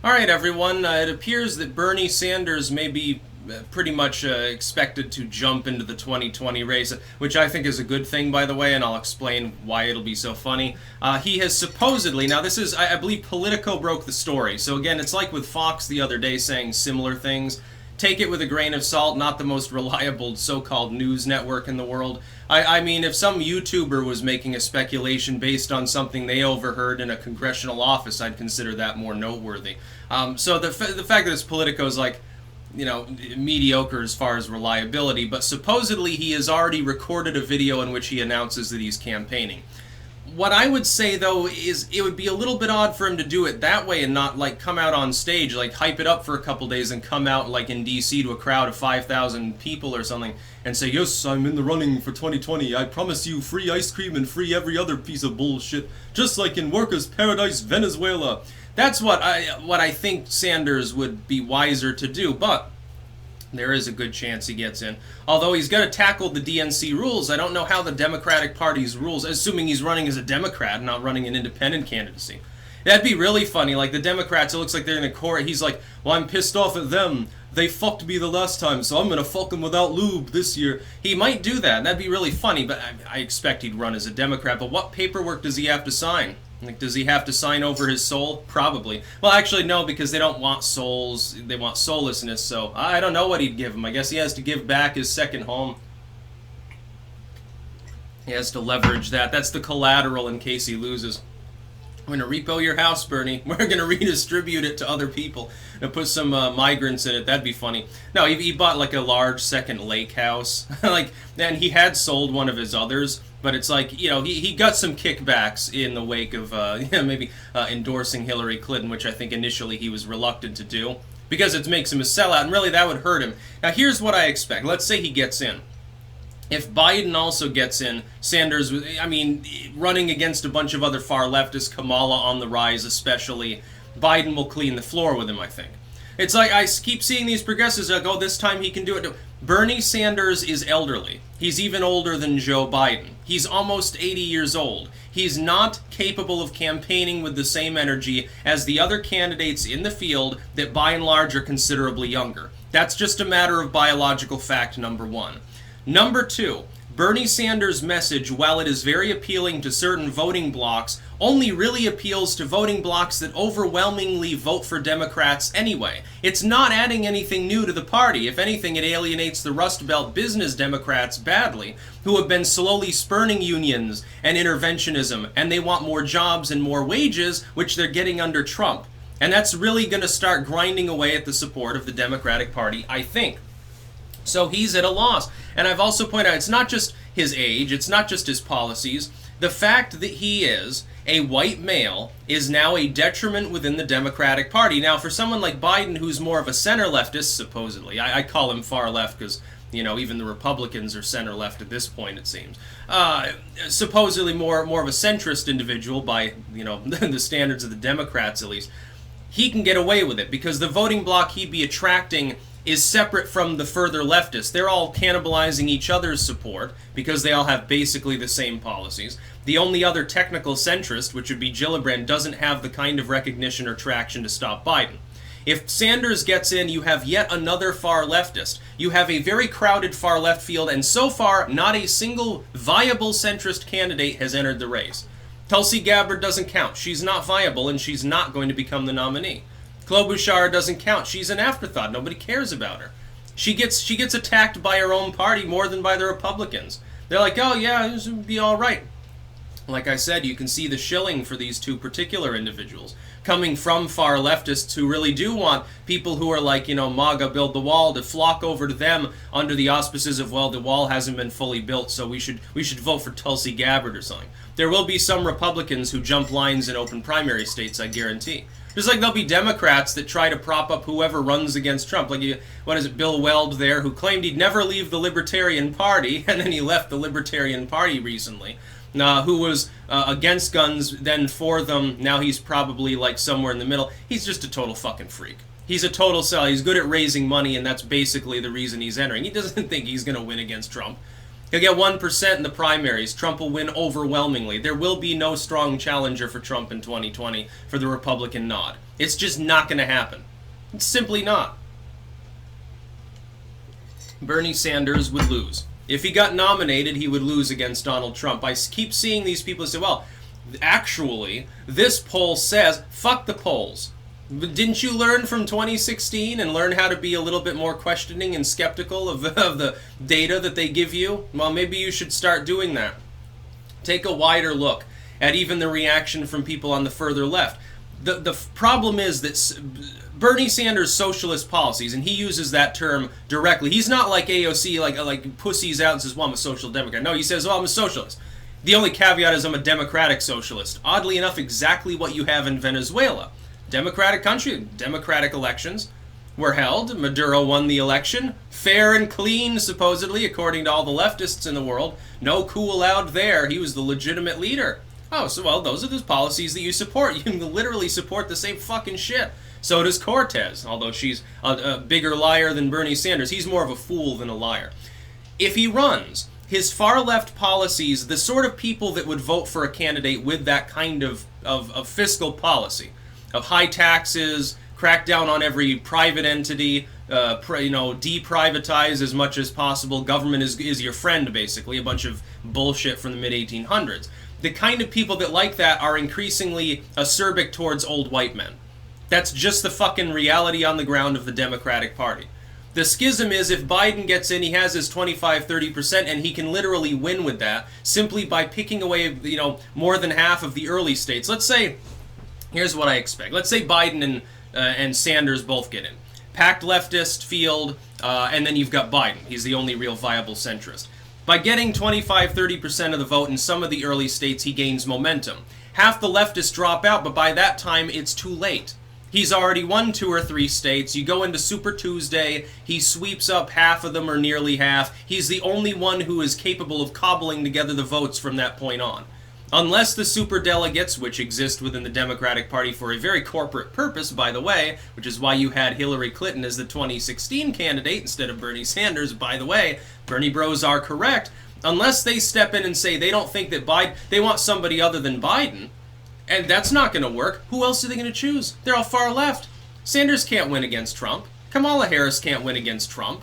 All right, everyone. It appears that Bernie Sanders may be pretty much expected to jump into the 2020 race, which I think is a good thing, by the way, and I'll explain why it'll be so funny. He has supposedly, now this is, I believe Politico broke the story, so again, it's like with Fox the other day saying similar things. Take it with a grain of salt, not the most reliable so-called news network in the world. I mean, if some YouTuber was making a speculation based on something they overheard in a congressional office, I'd consider that more noteworthy. So the fact that it's Politico is like, you know, mediocre as far as reliability, but supposedly he has already recorded a video in which he announces that he's campaigning. What I would say, though, is it would be a little bit odd for him to do it that way and not, like, come out on stage, like, hype it up for a couple days and come out, like, in D.C. to a crowd of 5,000 people or something and say, yes, I'm in the running for 2020. I promise you free ice cream and free every other piece of bullshit, just like in Workers' Paradise, Venezuela. That's what I think Sanders would be wiser to do, but there is a good chance he gets in. Although he's got to tackle the DNC rules, I don't know how the Democratic Party's rules, assuming he's running as a Democrat, not running an independent candidacy. That'd be really funny. Like, the Democrats, it looks like they're in a court. He's like, well, I'm pissed off at them. They fucked me the last time, so I'm going to fuck them without lube this year. He might do that, and that'd be really funny, but I expect he'd run as a Democrat. But what paperwork does he have to sign? Like, does he have to sign over his soul? Probably. Well, actually, no, because they don't want souls. They want soullessness, so I don't know what he'd give him. I guess he has to give back his second home. He has to leverage that. That's the collateral in case he loses. I'm going to repo your house, Bernie. We're going to redistribute it to other people and put some migrants in it. That'd be funny. No, he bought like a large second lake house. And he had sold one of his others. But it's like, you know, he got some kickbacks in the wake of maybe endorsing Hillary Clinton, which I think initially he was reluctant to do, because it makes him a sellout, and really that would hurt him. Now, here's what I expect. Let's say he gets in. If Biden also gets in, Sanders, I mean, running against a bunch of other far leftists, Kamala on the rise especially, Biden will clean the floor with him, I think. It's like I keep seeing these progressives like, oh, this time he can do it. Bernie Sanders is elderly. He's even older than Joe Biden. He's almost 80 years old. He's not capable of campaigning with the same energy as the other candidates in the field that by and large are considerably younger. That's just a matter of biological fact, number one. Number two, Bernie Sanders' message, while it is very appealing to certain voting blocs, only really appeals to voting blocs that overwhelmingly vote for Democrats anyway. It's not adding anything new to the party. If anything, it alienates the Rust Belt business Democrats badly, who have been slowly spurning unions and interventionism, and they want more jobs and more wages, which they're getting under Trump. And that's really going to start grinding away at the support of the Democratic Party, I think. So he's at a loss. And I've also pointed out, it's not just his age, it's not just his policies. The fact that he is a white male is now a detriment within the Democratic Party. Now, for someone like Biden, who's more of a center leftist, supposedly, I call him far left because, you know, even the Republicans are center left at this point, it seems. Supposedly more of a centrist individual by, you know, the standards of the Democrats at least. He can get away with it because the voting bloc he'd be attracting is separate from the further leftists. They're all cannibalizing each other's support because they all have basically the same policies. The only other technical centrist, which would be Gillibrand, doesn't have the kind of recognition or traction to stop Biden. If Sanders gets in, you have yet another far leftist. You have a very crowded far left field, and so far, not a single viable centrist candidate has entered the race. Tulsi Gabbard doesn't count. She's not viable, and she's not going to become the nominee. Klobuchar doesn't count. She's an afterthought. Nobody cares about her. She gets attacked by her own party more than by the Republicans. They're like, oh yeah, this would be all right. Like I said, you can see the shilling for these two particular individuals coming from far leftists who really do want people who are like, you know, MAGA build the wall to flock over to them under the auspices of, well, the wall hasn't been fully built, so we should vote for Tulsi Gabbard or something. There will be some Republicans who jump lines in open primary states, I guarantee. Just like there'll be Democrats that try to prop up whoever runs against Trump. Like, what is it, Bill Weld there, who claimed he'd never leave the Libertarian Party, and then he left the Libertarian Party recently, who was against guns, then for them. Now he's probably like somewhere in the middle. He's just a total fucking freak. He's a total sell. He's good at raising money, and that's basically the reason he's entering. He doesn't think he's going to win against Trump. He'll get 1% in the primaries. Trump will win overwhelmingly. There will be no strong challenger for Trump in 2020 for the Republican nod. It's just not going to happen. It's simply not. Bernie Sanders would lose. If he got nominated, he would lose against Donald Trump. I keep seeing these people say, well, actually, this poll says, fuck the polls. Didn't you learn from 2016 and learn how to be a little bit more questioning and skeptical of the data that they give you? Well, maybe you should start doing that. Take a wider look at even the reaction from people on the further left. The problem is that Bernie Sanders' socialist policies, and he uses that term directly. He's not like AOC, like pussies out and says, well, I'm a social democrat. No, he says, well, I'm a socialist. The only caveat is I'm a democratic socialist. Oddly enough, exactly what you have in Venezuela. Democratic country, democratic elections were held. Maduro won the election. Fair and clean, supposedly, according to all the leftists in the world. No coup allowed there. He was the legitimate leader. Oh, so, well, those are the policies that you support. You can literally support the same fucking shit. So does Cortez, although she's a bigger liar than Bernie Sanders. He's more of a fool than a liar. If he runs, his far-left policies, the sort of people that would vote for a candidate with that kind of fiscal policy, of high taxes, crack down on every private entity, deprivatize as much as possible. Government is your friend, basically. A bunch of bullshit from the mid-1800s. The kind of people that like that are increasingly acerbic towards old white men. That's just the fucking reality on the ground of the Democratic Party. The schism is if Biden gets in, he has his 25-30%, and he can literally win with that simply by picking away, more than half of the early states. Let's say, here's what I expect. Let's say Biden and Sanders both get in. Packed leftist field, and then you've got Biden. He's the only real viable centrist. By getting 25-30% of the vote in some of the early states, he gains momentum. Half the leftists drop out, but by that time, it's too late. He's already won 2 or 3 states. You go into Super Tuesday, he sweeps up half of them or nearly half. He's the only one who is capable of cobbling together the votes from that point on. Unless the superdelegates, which exist within the Democratic Party for a very corporate purpose, by the way, which is why you had Hillary Clinton as the 2016 candidate instead of Bernie Sanders, by the way, Bernie bros are correct. Unless they step in and say they don't think that Biden, they want somebody other than Biden, and that's not going to work, who else are they going to choose? They're all far left. Sanders can't win against Trump. Kamala Harris can't win against Trump.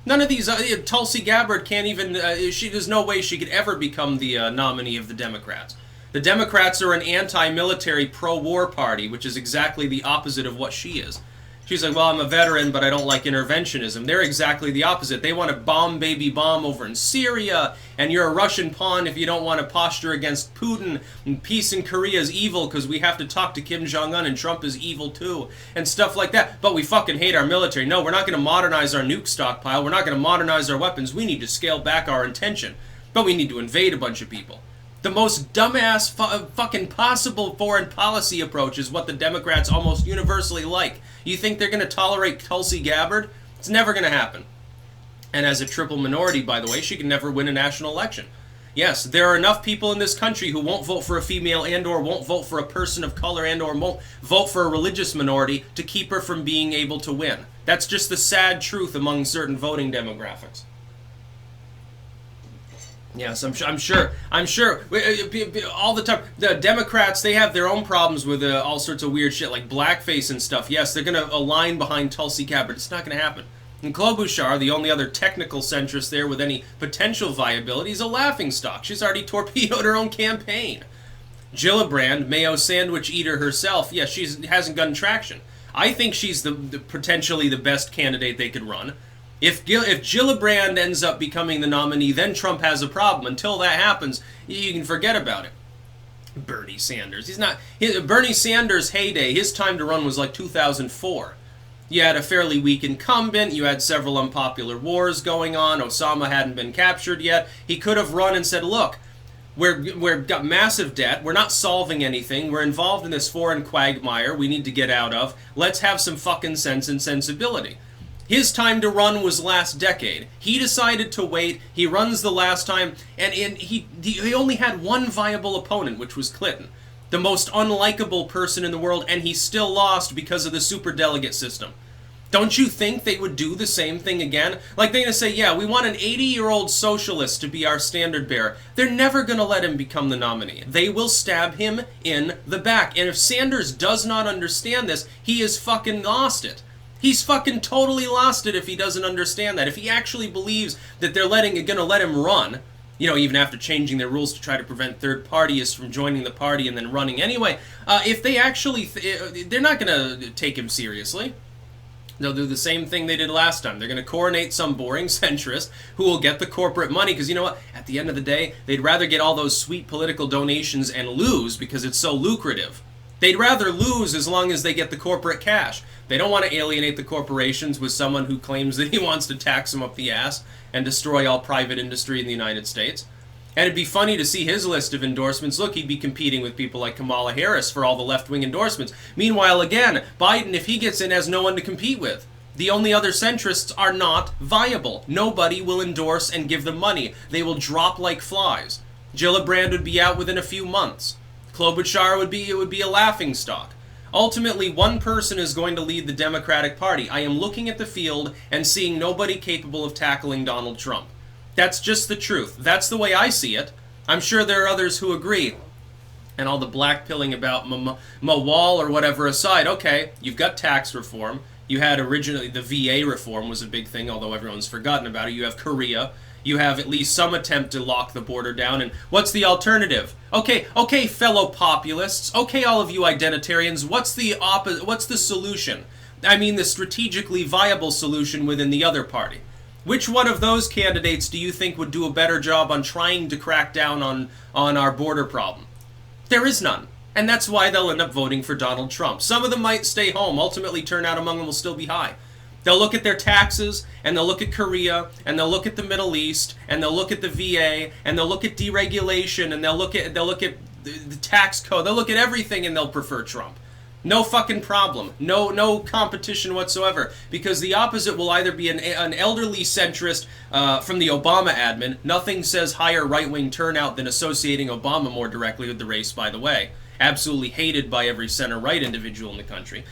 None of these, Tulsi Gabbard can't even, there's no way she could ever become the nominee of the Democrats. The Democrats are an anti-military, pro-war party, which is exactly the opposite of what she is. She's like, well, I'm a veteran, but I don't like interventionism. They're exactly the opposite. They want to bomb baby bomb over in Syria, and you're a Russian pawn if you don't want to posture against Putin, and peace in Korea is evil because we have to talk to Kim Jong-un, and Trump is evil too, and stuff like that. But we fucking hate our military. No, we're not going to modernize our nuke stockpile. We're not going to modernize our weapons. We need to scale back our intention. But we need to invade a bunch of people. The most dumbass fucking possible foreign policy approach is what the Democrats almost universally like. You think they're going to tolerate Tulsi Gabbard? It's never going to happen. And as a triple minority, by the way, she can never win a national election. Yes, there are enough people in this country who won't vote for a female and or won't vote for a person of color and or won't vote for a religious minority to keep her from being able to win. That's just the sad truth among certain voting demographics. Yes, I'm sure, all the time, the Democrats, they have their own problems with all sorts of weird shit, like blackface and stuff. Yes, they're going to align behind Tulsi Gabbard. It's not going to happen. And Klobuchar, the only other technical centrist there with any potential viability, is a laughingstock. She's already torpedoed her own campaign. Gillibrand, Mayo sandwich eater herself, yes, she hasn't gotten traction. I think she's the potentially the best candidate they could run. If Gillibrand ends up becoming the nominee, then Trump has a problem. Until that happens, you can forget about it. Bernie Sanders. Bernie Sanders' heyday, his time to run was like 2004. You had a fairly weak incumbent, you had several unpopular wars going on, Osama hadn't been captured yet. He could have run and said, look, we've got massive debt, we're not solving anything, we're involved in this foreign quagmire we need to get out of, let's have some fucking sense and sensibility. His time to run was last decade. He decided to wait. He runs the last time, and he only had one viable opponent, which was Clinton, the most unlikable person in the world, and he still lost because of the superdelegate system. Don't you think they would do the same thing again? Like, they're going to say, yeah, we want an 80-year-old socialist to be our standard bearer. They're never going to let him become the nominee. They will stab him in the back. And if Sanders does not understand this, he has fucking lost it. He's fucking totally lost it if he doesn't understand that. If he actually believes that they're going to let him run, you know, even after changing their rules to try to prevent third partyists from joining the party and then running anyway, if they actually, they're not going to take him seriously. They'll do the same thing they did last time. They're going to coronate some boring centrist who will get the corporate money, because you know what? At the end of the day, they'd rather get all those sweet political donations and lose because it's so lucrative. They'd rather lose as long as they get the corporate cash. They don't want to alienate the corporations with someone who claims that he wants to tax them up the ass and destroy all private industry in the United States. And it'd be funny to see his list of endorsements. Look, he'd be competing with people like Kamala Harris for all the left-wing endorsements. Meanwhile, again, Biden, if he gets in, has no one to compete with. The only other centrists are not viable. Nobody will endorse and give them money. They will drop like flies. Gillibrand would be out within a few months. Klobuchar would be a laughingstock. Ultimately, one person is going to lead the Democratic Party. I am looking at the field and seeing nobody capable of tackling Donald Trump. That's just the truth. That's the way I see it. I'm sure there are others who agree. And all the blackpilling about Mawal or whatever aside, okay, you've got tax reform. You had originally, the VA reform was a big thing, although everyone's forgotten about it. You have Korea. You have at least some attempt to lock the border down. And what's the alternative? Okay, fellow populists. Okay, all of you identitarians. What's the solution? I mean, the strategically viable solution within the other party. Which one of those candidates do you think would do a better job on trying to crack down on our border problem? There is none. And that's why they'll end up voting for Donald Trump. Some of them might stay home. Ultimately, turnout among them will still be high. They'll look at their taxes, and they'll look at Korea, and they'll look at the Middle East, and they'll look at the VA, and they'll look at deregulation, and they'll look at the tax code. They'll look at everything, and they'll prefer Trump. No fucking problem. No competition whatsoever. Because the opposite will either be an elderly centrist from the Obama admin. Nothing says higher right-wing turnout than associating Obama more directly with the race, by the way. Absolutely hated by every center-right individual in the country.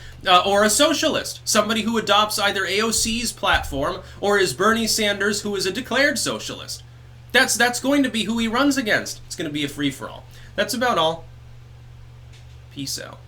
Or a socialist. Somebody who adopts either AOC's platform or is Bernie Sanders, who is a declared socialist. That's going to be who he runs against. It's going to be a free-for-all. That's about all. Peace out.